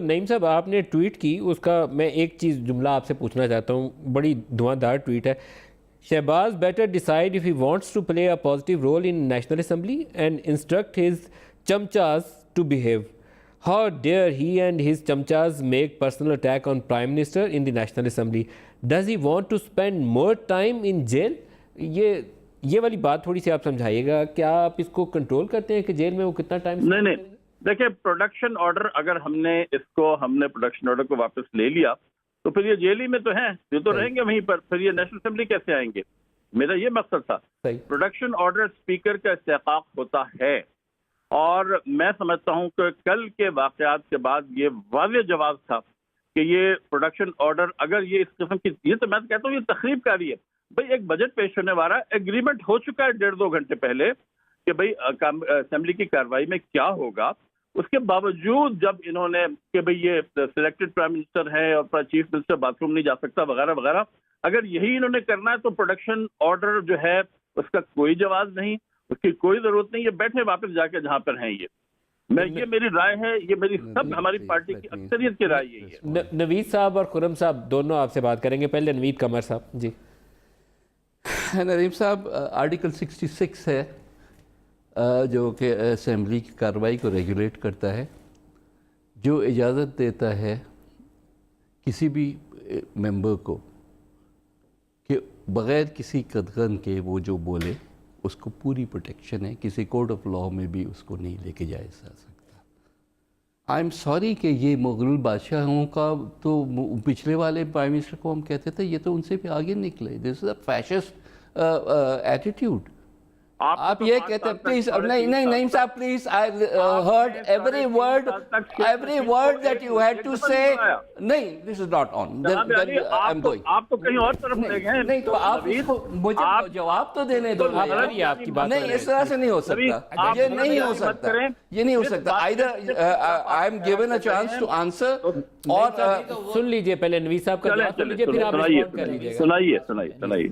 نعیم صاحب آپ نے ٹویٹ کی، اس کا میں ایک چیز جملہ آپ سے پوچھنا چاہتا ہوں، بڑی دھواں دار ٹویٹ ہے. Shahbaz better decide if he wants to play a positive role in National Assembly and instruct his chamchas to behave. How dare he and his chamchas make personal attack on Prime Minister in the National Assembly? Does he want to spend more time in jail? یہ والی بات تھوڑی سی آپ سمجھائیے گا. کیا آپ اس کو control کرتے ہیں کہ جیل میں وہ کتنا ٹائم؟ نہیں دیکھیں، پروڈکشن آرڈر اگر ہم نے پروڈکشن آرڈر کو واپس لے لیا تو پھر یہ جیل ہی میں تو ہیں، یہ تو رہیں گے وہیں پر، پھر یہ نیشنل اسمبلی کیسے آئیں گے؟ میرا یہ مقصد تھا. پروڈکشن آرڈر اسپیکر کا استحقاق ہوتا ہے، اور میں سمجھتا ہوں کہ کل کے واقعات کے بعد یہ واضح جواز تھا کہ یہ پروڈکشن آرڈر اگر یہ اس قسم کی، یہ تو میں کہتا ہوں یہ تخریب کاری ہے. بھئی ایک بجٹ پیش ہونے والا ہے، ایگریمنٹ ہو چکا ہے 1.5-2 گھنٹے پہلے کہ بھئی اسمبلی کی کارروائی میں کیا ہوگا. اس کے باوجود جب انہوں نے کہ بھئی یہ سلیکٹڈ پرائم منسٹر ہے اور چیف منسٹر باتھ روم نہیں جا سکتا وغیرہ وغیرہ، اگر یہی انہوں نے کرنا ہے تو پروڈکشن آرڈر جو ہے اس کا کوئی جواز نہیں، اس کی کوئی ضرورت نہیں. یہ بیٹھے واپس جا کے جہاں پر ہیں. یہ میری رائے ہے، یہ میری سب ہماری پارٹی کی اکثریت کی رائے یہی ہے. نوید صاحب اور خرم صاحب دونوں آپ سے بات کریں گے. پہلے نوید قمر صاحب. جی نعیم صاحب، آرٹیکل 66 ہے جو کہ اسمبلی کی کارروائی کو ریگولیٹ کرتا ہے، جو اجازت دیتا ہے کسی بھی ممبر کو کہ بغیر کسی قدغن کے وہ جو بولے اس کو پوری پروٹیکشن ہے. کسی کورٹ آف لاء میں بھی اس کو نہیں لے کے جایا جا سکتا. آئی ایم سوری کہ یہ مغل بادشاہوں کا تو پچھلے والے پرائم منسٹر کو ہم کہتے تھے یہ تو ان سے بھی آگے نکلے. This is a fascist attitude. آپ یہ کہتے ہیں پلیز نہیں نعیم صاحب please I heard every word that you had to say. نہیں دس از ناٹ آن. آپ تو کہیں اور طرف لے گئے. نہیں تو آپ مجھے جواب تو دینے دو. نہیں اس طرح سے نہیں ہو سکتا. یہ نہیں ہو سکتا. یہ نہیں ہو سکتا. either I am given a chance to answer اور سن لیجئے پہلے نوید صاحب کا جواب سن لیجئے پھر آپ رسپونڈ کر لیجئے گا. سنائیے.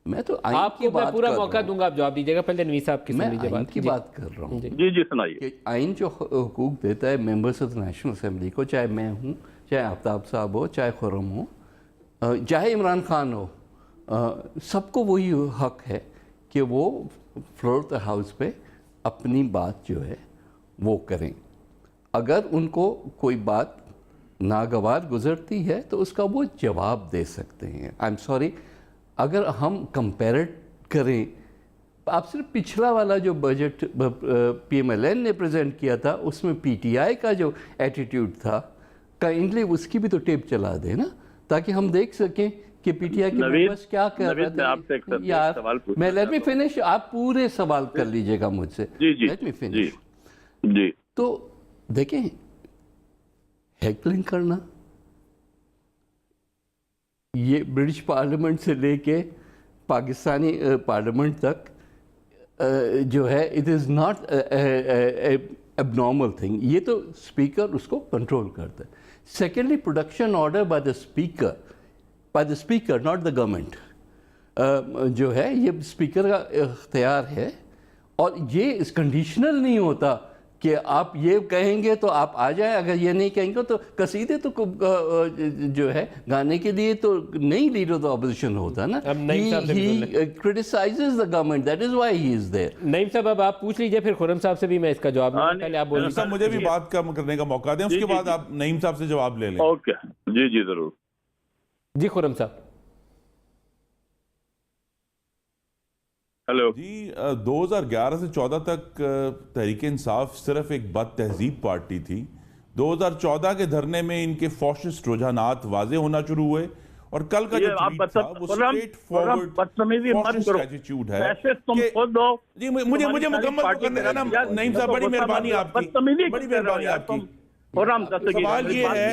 میں تو آپ کو میں پورا موقع دوں گا، آپ جواب دیجیے گا. پہلے نوید صاحب کی سن لیجیے. آئین کی بات کر رہا ہوں. جی سنائیے. کہ آئین جو حقوق دیتا ہے ممبرس آف نیشنل اسمبلی کو، چاہے میں ہوں، چاہے آفتاب صاحب ہو، چاہے خرم ہو، چاہے عمران خان ہو، سب کو وہی حق ہے کہ وہ فلور آف دا ہاؤس پہ اپنی بات جو ہے وہ کریں. اگر ان کو کوئی بات ناگوار گزرتی ہے تو اس کا وہ جواب دے سکتے ہیں. آئی ایم سوری، اگر ہم کمپیرٹ کریں، آپ صرف پچھلا والا جو budget P M L N نے پریزنٹ کیا تھا اس میں پی ٹی آئی کا جو ایٹیٹیوڈ تھا، کائنڈلی اس کی بھی تو ٹیپ چلا دیں نا، تاکہ ہم دیکھ سکیں کہ پی ٹی آئی کے ممبرس کیا کر رہے تھے. یار میں لیٹ می فنش، آپ پورے سوال کر لیجئے گا مجھ سے. Let me finish. جی تو دیکھیں، ہیکلنگ کرنا یہ برٹش پارلیمنٹ سے لے کے پاکستانی پارلیمنٹ تک جو ہے اٹ از ناٹ اب نارمل تھنگ. یہ تو اسپیکر اس کو کنٹرول کرتا ہے. Secondly production order by the speaker not the government جو ہے یہ اسپیکر کا اختیار ہے، اور یہ اس کنڈیشنل نہیں ہوتا کہ آپ یہ کہیں گے تو آپ آ جائیں، اگر یہ نہیں کہیں گے تو قصیدے تو جو ہے گانے کے لیے تو نہیں لیڈر آف دا اپوزیشن ہوتا نا. He criticizes the government, that is why he is there. نعیم صاحب اب آپ پوچھ لیجئے، پھر خرم صاحب سے بھی میں اس کا جواب دوں. پہلے آپ بولیے. صاحب مجھے بھی بات کرنے کا موقع دیں، اس کے بعد آپ نعیم صاحب سے جواب لے لیں. اوکے. جی ضرور. جی خرم صاحب. جی 2011 سے 14 تک تحریک انصاف صرف ایک بد تہذیب پارٹی تھی. 2014 کے دھرنے میں ان کے فاشسٹ رجحانات واضح ہونا شروع ہوئے، اور کل کا جو ٹویٹ تھا وہ اسٹریٹ فارورڈ فاشسٹ ایٹیٹیوڈ ہے. جی مجھے مکمل کرنے کا نا نعیم صاحب، بڑی مہربانی آپ کی، بڑی مہربانی آپ کی. سوال یہ ہے